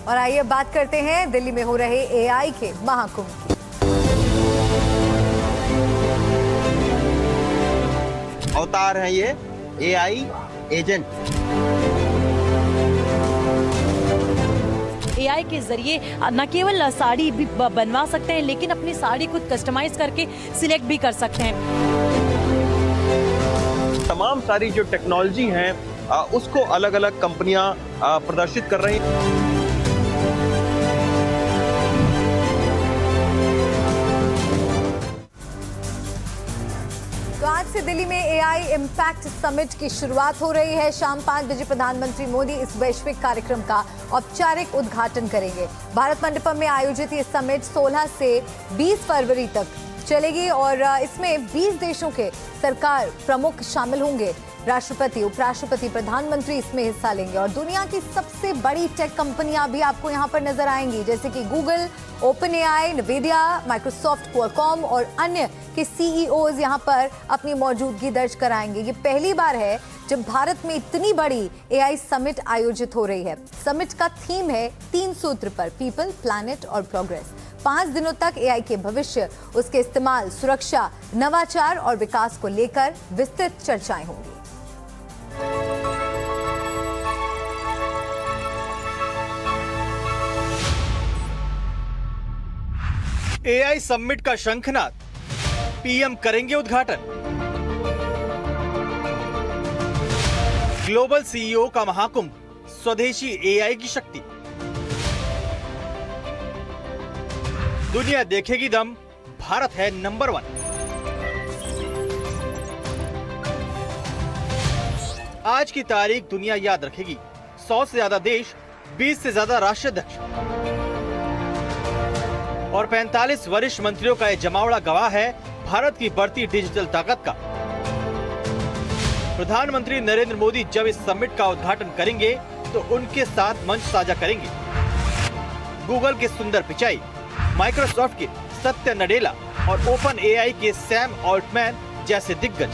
और आइए बात करते हैं दिल्ली में हो रहे एआई के महाकुंभ की। अवतार है ये एआई एजेंट। एआई के जरिए न केवल साड़ी भी बनवा सकते हैं, लेकिन अपनी साड़ी खुद कस्टमाइज करके सिलेक्ट भी कर सकते हैं। तमाम सारी जो टेक्नोलॉजी है उसको अलग अलग कंपनियां प्रदर्शित कर रही हैं। तो आज से दिल्ली में एआई इम्पैक्ट समिट की शुरुआत हो रही है। शाम 5 बजे प्रधानमंत्री मोदी इस वैश्विक कार्यक्रम का औपचारिक उद्घाटन करेंगे। भारत मंडपम में आयोजित ये समिट 16 से 20 फरवरी तक चलेगी और इसमें 20 देशों के सरकार प्रमुख शामिल होंगे। राष्ट्रपति, उपराष्ट्रपति, प्रधानमंत्री इसमें हिस्सा लेंगे और दुनिया की सबसे बड़ी टेक कंपनियां भी आपको यहां पर नजर आएंगी, जैसे कि Google, open AI, नवीडिया, Microsoft, Qualcomm और अन्य के सीईओज यहां पर अपनी मौजूदगी दर्ज कराएंगे। ये पहली बार है जब भारत में इतनी बड़ी एआई समिट आयोजित हो रही है। समिट का थीम है 3 सूत्र पर, पीपल, प्लैनेट और प्रोग्रेस। 5 दिनों तक एआई के भविष्य, उसके इस्तेमाल, सुरक्षा, नवाचार और विकास को लेकर विस्तृत चर्चाएं होंगी। एआई समिट का शंखनाद, पीएम करेंगे उद्घाटन। ग्लोबल सीईओ का महाकुंभ, स्वदेशी एआई की शक्ति। दुनिया देखेगी दम, भारत है नंबर 1। आज की तारीख दुनिया याद रखेगी। 100 से ज्यादा देश, 20 से ज्यादा राष्ट्राध्यक्ष और 45 वरिष्ठ मंत्रियों का यह जमावड़ा गवाह है भारत की बढ़ती डिजिटल ताकत का। प्रधानमंत्री नरेंद्र मोदी जब इस समिट का उद्घाटन करेंगे तो उनके साथ मंच साझा करेंगे गूगल के सुंदर पिचाई, माइक्रोसॉफ्ट के सत्य नडेला और ओपन एआई के सैम ऑल्टमैन जैसे दिग्गज।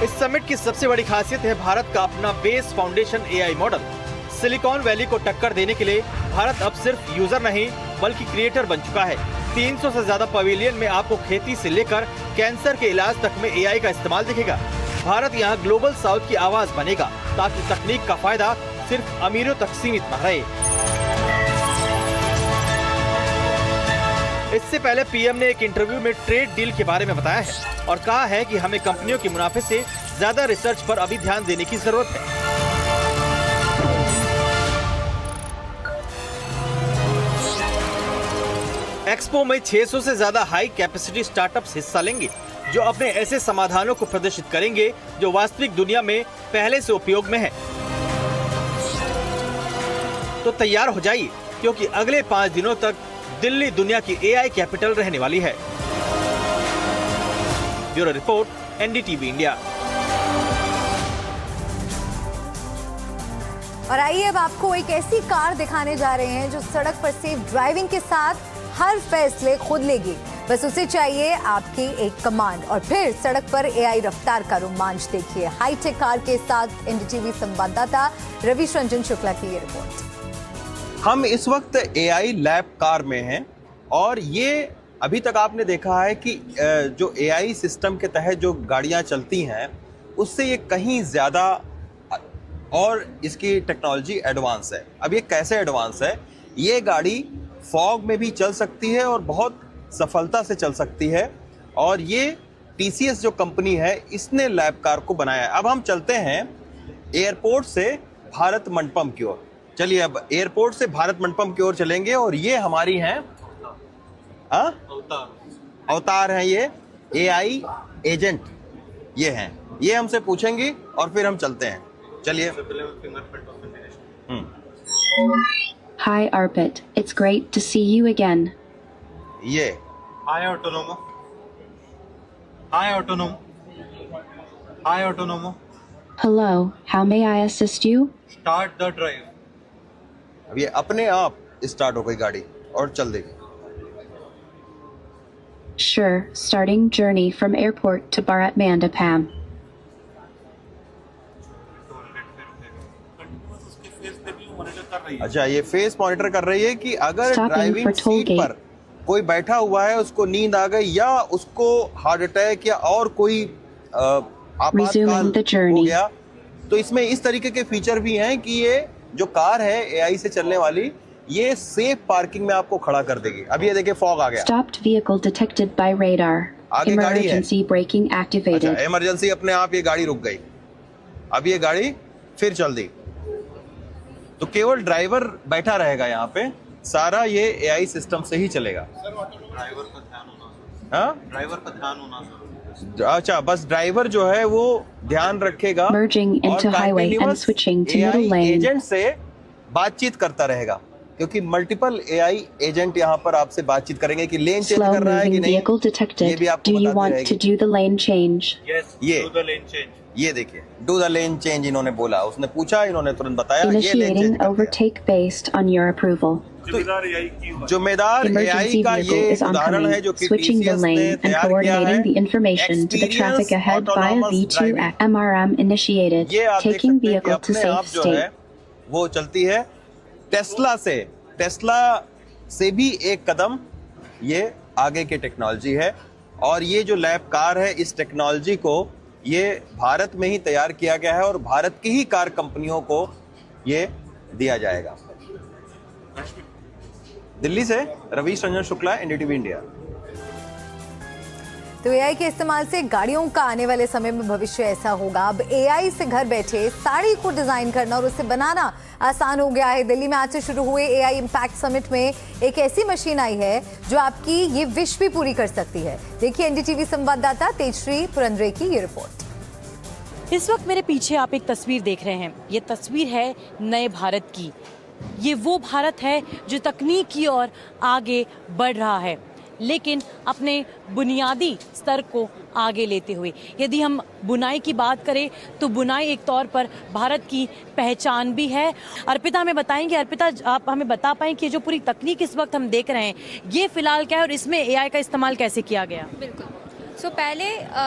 इस समिट की सबसे बड़ी खासियत है भारत का अपना base foundation AI model. Silicon valley को टक्कर देने के लिए भारत अब सिर्फ यूजर नहीं बल्कि क्रिएटर बन चुका है। 300 से ज्यादा पवेलियन में आपको खेती से लेकर कैंसर के इलाज तक में एआई का इस्तेमाल दिखेगा। भारत यहाँ ग्लोबल साउथ की आवाज बनेगा ताकि तकनीक का फायदा सिर्फ अमीरों तक सीमित न रहे। इससे पहले पीएम ने एक इंटरव्यू में ट्रेड डील के बारे में बताया है और कहा है कि हमें कंपनियों के मुनाफे से ज्यादा रिसर्च पर अभी ध्यान देने की जरूरत है। एक्सपो में 600 से ज्यादा हाई कैपेसिटी स्टार्टअप्स हिस्सा लेंगे जो अपने ऐसे समाधानों को प्रदर्शित करेंगे जो वास्तविक दुनिया में पहले से उपयोग में है। तो तैयार हो जाइए क्योंकि अगले 5 दिनों तक दिल्ली दुनिया की एआई कैपिटल रहने वाली है। Bureau report, NDTV India. और आइए अब आपको एक ऐसी कार दिखाने जा रहे हैं जो सड़क पर सेफ ड्राइविंग के साथ हर फैसले खुद लेगी। बस उसे चाहिए आपकी एक कमांड और फिर सड़क पर एआई रफ्तार का रोमांच देखिए। हाईटेक कार के साथ एनडीटीवी संवाददाता रविश रंजन शुक्ला की ये रिपोर्ट। हम इस वक्त एआई लैब कार में हैं और ये अभी तक आपने देखा है कि जो एआई सिस्टम के तहत जो गाड़ियां चलती हैं उससे ये कहीं ज़्यादा और इसकी टेक्नोलॉजी एडवांस है। अब ये कैसे एडवांस है? ये गाड़ी फॉग में भी चल सकती है और बहुत सफलता से चल सकती है और ये टीसीएस जो कंपनी है इसने लैब कार को बनाया है। अब हम चलते हैं एयरपोर्ट से भारत मंडपम की ओर। चलिए अब एयरपोर्ट से भारत मंडपम की ओर चलेंगे और ये हमारी हैं अवतार हैं ये एआई एजेंट ये हैं। ये हमसे पूछेंगी और फिर हम चलते हैं। चलिए। Hi Arpit, it's great to see you again. ये Hi Autonomo. Hi Autonomo. Hi Autonomo. Hello, how may I assist you? Start the drive. अब ये अपने आप स्टार्ट हो गई गाड़ी और चल देगी। Sure, starting journey from airport to Bharat Mandapam. कर रही है। अच्छा, ये फेस मॉनिटर कर रही है कि अगर Stopping driving for toll seat gate. पर कोई बैठा हुआ है, उसको नींद आ गई या उसको हार्ट अटैक या और कोई आपातकाल Resuming the हो journey. गया, तो इसमें इस तरीके के फीचर भी हैं कि ये जो कार है एआई से चलने वाली, ये सेफ पार्किंग में आपको खड़ा कर देगी। अब ये देखिए फॉग आ गया। Stopped vehicle detected by radar. आगे गाड़ी है। Emergency braking अच्छा, activated. इमरजेंसी अपने आप ये गाड़ी रुक गई। अब ये गाड़ी फिर चल दी, तो केवल ड्राइवर बैठा रहेगा यहाँ पे, सारा ये एआई सिस्टम से ही चलेगा। ड्राइवर का ध्यान होना सर। हाँ, ड्राइवर का ध्यान होना सर। अच्छा, बस ड्राइवर जो है वो ध्यान रखेगा Merging into highway and switching to middle lane. Agent से बातचीत करता रहेगा, क्योंकि मल्टीपल एआई एजेंट यहाँ पर आपसे बातचीत करेंगे कि लेन चेंज Slow कर रहा है कि moving नहीं। vehicle ये detected. भी आपको Do you बताती want रहेगी। to do the lane change? Yes, ये। Do the lane change. ये देखिए, डू द लेन चेंज इन्होंने बोला, उसने पूछा, इन्होंने तुरंत बताया, ये लेन चेंज Initiating कर दिया। overtake based on your approval. जिम्मेदार एआई की हुआ। जिम्मेदार एआई Emergency का vehicle ये is उदाहरण है oncoming, जो कि switching the TCS ने lane and तैयार किया है। coordinating the information to the traffic Experience ahead via Autonomous Driving। V2 MRM initiated, ये आप देख taking सकते हैं कि vehicle to अपने आप safe जो state. है वो चलती है। टेस्ला से भी एक कदम ये आगे की टेक्नोलॉजी है, और ये जो लैब कार है, इस टेक्नोलॉजी को ये भारत में ही तैयार किया गया है और भारत की ही कार कंपनियों को ये दिया जाएगा। दिल्ली से रवीश रंजन शुक्ला, एनडीटीवी इंडिया। तो एआई के इस्तेमाल से गाड़ियों का आने वाले समय में भविष्य ऐसा होगा। अब एआई से घर बैठे साड़ी को डिजाइन करना और उसे बनाना आसान हो गया है। दिल्ली में आज से शुरू हुए एआई इम्पैक्ट समिट में एक ऐसी मशीन आई है जो आपकी ये विश भी पूरी कर सकती है। देखिए एनडीटीवी संवाददाता तेजश्री पुरंदरे की ये रिपोर्ट। इस वक्त मेरे पीछे आप एक तस्वीर देख रहे हैं। ये तस्वीर है नए भारत की। ये वो भारत है जो तकनीक की ओर आगे बढ़ रहा है, लेकिन अपने बुनियादी स्तर को आगे लेते हुए। यदि हम बुनाई की बात करें तो बुनाई एक तौर पर भारत की पहचान भी है। अर्पिता हमें बताएंगे, अर्पिता आप हमें बता पाएं कि जो पूरी तकनीक इस वक्त हम देख रहे हैं ये फिलहाल क्या है और इसमें एआई का इस्तेमाल कैसे किया गया? बिल्कुल। सो पहले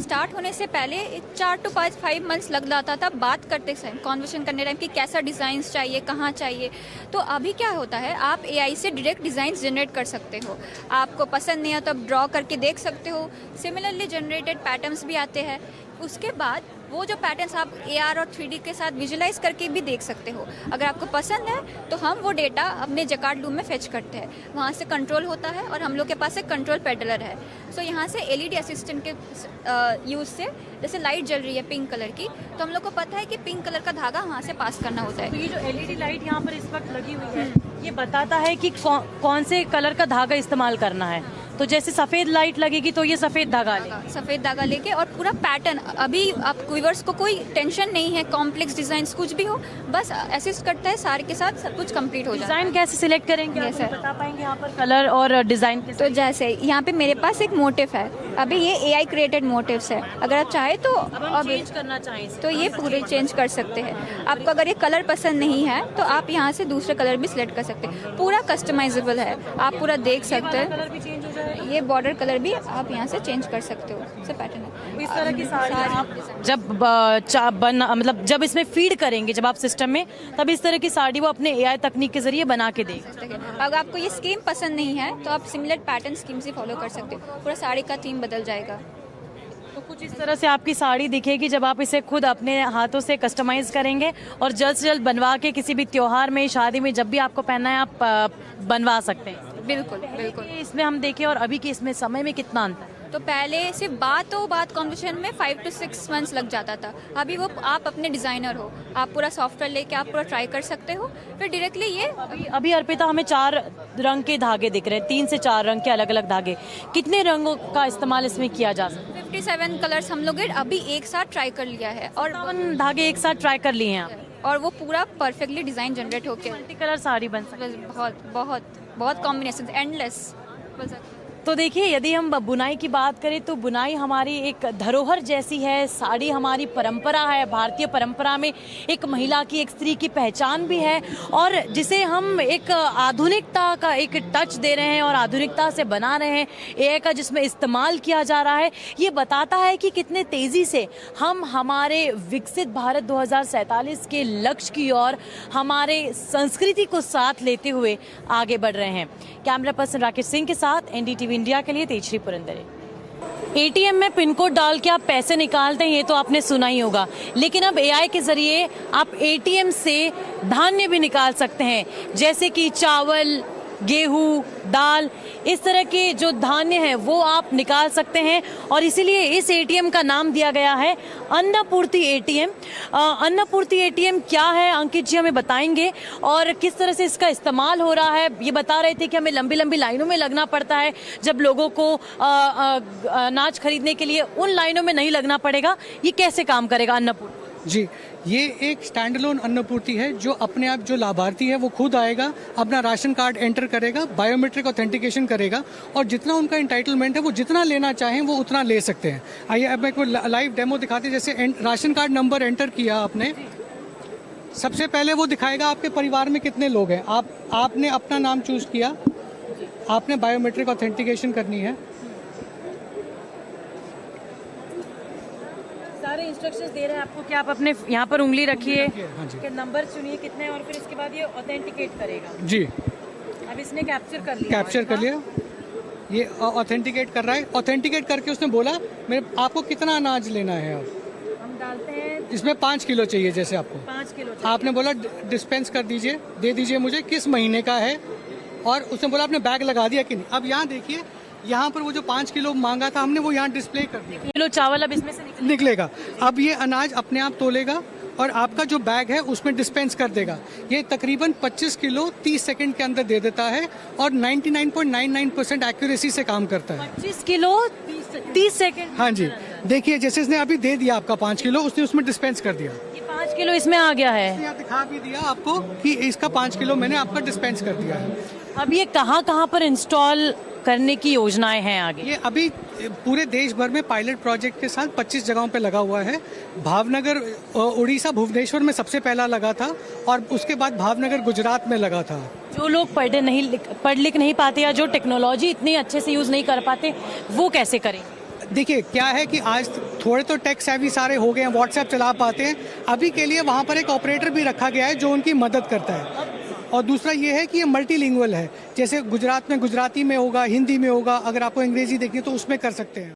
स्टार्ट होने से पहले 4 to 5 मंथ्स लग जाता था बात करते टाइम, कॉन्वर्सेशन करने टाइम कि कैसा डिज़ाइंस चाहिए, कहाँ चाहिए। तो अभी क्या होता है, आप एआई से डायरेक्ट डिज़ाइंस जनरेट कर सकते हो। आपको पसंद नहीं है तो आप ड्रॉ करके देख सकते हो। सिमिलरली जनरेटेड पैटर्न्स भी आते हैं। उसके बाद वो जो पैटर्न्स आप AR और 3D के साथ विजुलाइज करके भी देख सकते हो। अगर आपको पसंद है तो हम वो डेटा अपने जकार्ड लूम में फेच करते हैं, वहाँ से कंट्रोल होता है और हम लोग के पास एक कंट्रोल पेडलर है। सो यहाँ से LED असिस्टेंट के यूज़ से, जैसे लाइट जल रही है पिंक कलर की, तो हम लोग को पता है कि पिंक कलर का धागा वहाँ से पास करना होता तो है। ये जो LED लाइट यहाँ पर इस वक्त लगी हुई है ये बताता है कि कौन से कलर का धागा इस्तेमाल करना है। तो जैसे सफ़ेद लाइट लगेगी तो ये सफ़ेद धागा लेगी। सफ़ेद धागा लेके और पूरा पैटर्न, अभी आप व्यूअर्स को कोई टेंशन नहीं है, कॉम्प्लेक्स डिजाइन कुछ भी हो, बस असिस्ट करता है, सारे के साथ सब कुछ कंप्लीट हो जाता है। डिज़ाइन कैसे सिलेक्ट करेंगे आप Yes, sir. बता पाएंगे यहाँ पर कलर और डिज़ाइन के तो जैसे यहाँ पे मेरे पास एक मोटिव है, अभी ये AI क्रिएटेड मोटिव्स है। अगर आप चाहे तो अब चेंज करना चाहें इसे। तो ये पूरे चेंज कर सकते हैं। आपको अगर ये कलर पसंद नहीं है तो आप यहाँ से दूसरे कलर भी सिलेक्ट कर सकते हैं। पूरा कस्टमाइजेबल है, आप पूरा देख सकते हैं। कलर भी चेंज हो जाएगा। ये बॉर्डर कलर भी आप यहाँ से चेंज कर सकते हो। से पैटर्न है इस तरह की साड़ी आप जब जब इसमें फीड करेंगे, जब आप सिस्टम में, तब इस तरह की साड़ी वो अपने एआई तकनीक के जरिए बना के देगा। अगर आपको ये स्कीम पसंद नहीं है तो आप सिमिलर पैटर्न स्कीम से फॉलो कर सकते हो। पूरा साड़ी का थीम बदल जाएगा। तो कुछ इस तरह से आपकी साड़ी दिखेगी जब आप इसे खुद अपने हाथों से कस्टमाइज करेंगे और जल्द से जल्द बनवा के किसी भी त्योहार में, शादी में, जब भी आपको पहनना है आप बनवा सकते हैं। बिल्कुल बिल्कुल। इसमें हम देखें और अभी के इसमें समय में कितना अंतर है? तो पहले सिर्फ बात कॉन्वर्सेशन में 5 to 6 मंथ्स लग जाता था। अभी वो आप अपने डिज़ाइनर हो, आप पूरा सॉफ्टवेयर लेके आप पूरा ट्राई कर सकते हो, फिर डायरेक्टली ये अभी अर्पिता हमें 4 रंग के धागे दिख रहे हैं, 3 से 4 रंग के अलग अलग धागे। कितने रंगों का इस्तेमाल इसमें किया जा सकता है? 57 कलर्स हम लोग अभी एक साथ ट्राई कर लिया है और 57 धागे एक साथ ट्राई कर लिए हैं आप। और वो पूरा परफेक्टली डिज़ाइन जनरेट होके मल्टी कलर साड़ी बन सकती है। बहुत बहुत बहुत कॉम्बिनेशन, एंडलेस। तो देखिए, यदि हम बुनाई की बात करें तो बुनाई हमारी एक धरोहर जैसी है। साड़ी हमारी परंपरा है, भारतीय परंपरा में एक महिला की, एक स्त्री की पहचान भी है, और जिसे हम एक आधुनिकता का एक टच दे रहे हैं और आधुनिकता से बना रहे हैं। एआई का जिसमें इस्तेमाल किया जा रहा है, ये बताता है कि कितने तेजी से हम हमारे विकसित भारत 2047 के लक्ष्य की ओर हमारे संस्कृति को साथ लेते हुए आगे बढ़ रहे हैं। कैमरा पर्सन राकेश सिंह के साथ एनडीटीवी इंडिया के लिए तेजश्री पुरंदरे। एटीएम में पिन कोड डाल के आप पैसे निकालते हैं, ये तो आपने सुना ही होगा, लेकिन अब एआई के जरिए आप एटीएम से धान्य भी निकाल सकते हैं, जैसे कि चावल, गेहूं, दाल, इस तरह के जो धान्य हैं वो आप निकाल सकते हैं। और इसीलिए इस एटीएम का नाम दिया गया है अन्नपूर्ति एटीएम। अन्नपूर्ति एटीएम क्या है, अंकित जी हमें बताएंगे, और किस तरह से इसका इस्तेमाल हो रहा है। ये बता रहे थे कि हमें लंबी लंबी लाइनों में लगना पड़ता है, जब लोगों को अनाज खरीदने के लिए उन लाइनों में नहीं लगना पड़ेगा। ये कैसे काम करेगा अन्नपूर्ति? जी, ये एक स्टैंड अलोन अन्नपूर्ति है, जो अपने आप जो लाभार्थी है वो खुद आएगा, अपना राशन कार्ड एंटर करेगा, बायोमेट्रिक ऑथेंटिकेशन करेगा, और जितना उनका एंटाइटलमेंट है वो जितना लेना चाहें वो उतना ले सकते हैं। आइए अब मैं कोई लाइव डेमो दिखाते हैं। जैसे राशन कार्ड नंबर एंटर किया आपने, सबसे पहले वो दिखाएगा आपके परिवार में कितने लोग हैं। आपने अपना नाम चूज किया, आपने बायोमेट्रिक ऑथेंटिकेशन करनी है। सारे इंस्ट्रक्शंस दे रहे हैं आपको कि आप अपने यहाँ पर उंगली रखिए, हाँ जी, कि नंबर चुनिए कितने, और फिर इसके बाद ये ऑथेंटिकेट करेगा। जी, अब इसने कैप्चर कर लिया, कैप्चर कर लिया, ये ऑथेंटिकेट कर रहा है। ऑथेंटिकेट करके उसने बोला मेरे आपको कितना अनाज लेना है। आप हम डालते हैं इसमें 5 किलो चाहिए, जैसे आपको 5 किलो। आपने बोला डिस्पेंस कर दीजिए, दे दीजिए मुझे, किस महीने का है, और उसने बोला आपने बैग लगा दिया कि नहीं। अब यहाँ देखिए, यहाँ पर वो जो 5 किलो मांगा था हमने, वो यहाँ डिस्प्ले कर दिया। किलो चावल अब इसमें से निकलेगा। अब ये अनाज अपने आप तोलेगा और आपका जो बैग है उसमें डिस्पेंस कर देगा। ये तकरीबन 25 किलो 30 सेकंड के अंदर दे देता है, और 99.99% एक्यूरेसी से काम करता है। 25 किलो 30 सेकंड। हाँ जी, देखिए जैसे इसने अभी दे दिया आपका 5 किलो, उसने उसमें डिस्पेंस कर दिया। ये 5 किलो इसमें आ गया है। यहाँ दिखा भी दिया आपको कि इसका 5 किलो मैंने आपका डिस्पेंस कर दिया है। अब ये कहाँ पर इंस्टॉल करने की योजनाएं हैं आगे? ये अभी पूरे देश भर में पायलट प्रोजेक्ट के साथ 25 जगहों पे लगा हुआ है। भावनगर उड़ीसा भुवनेश्वर में सबसे पहला लगा था, और उसके बाद भावनगर गुजरात में लगा था। जो लोग पढ़ लिख नहीं पाते, या जो टेक्नोलॉजी इतनी अच्छे से यूज नहीं कर पाते, वो कैसे करें? देखिए क्या है कि आज थोड़े तो टेक सेवी सारे हो गए हैं, व्हाट्सएप चला पाते हैं। अभी के लिए वहाँ पर एक ऑपरेटर भी रखा गया है जो उनकी मदद करता है। और दूसरा ये है कि ये मल्टीलिंगुअल है, जैसे गुजरात में गुजराती में होगा, हिंदी में होगा, अगर आपको अंग्रेजी देखनी है तो उसमें कर सकते हैं।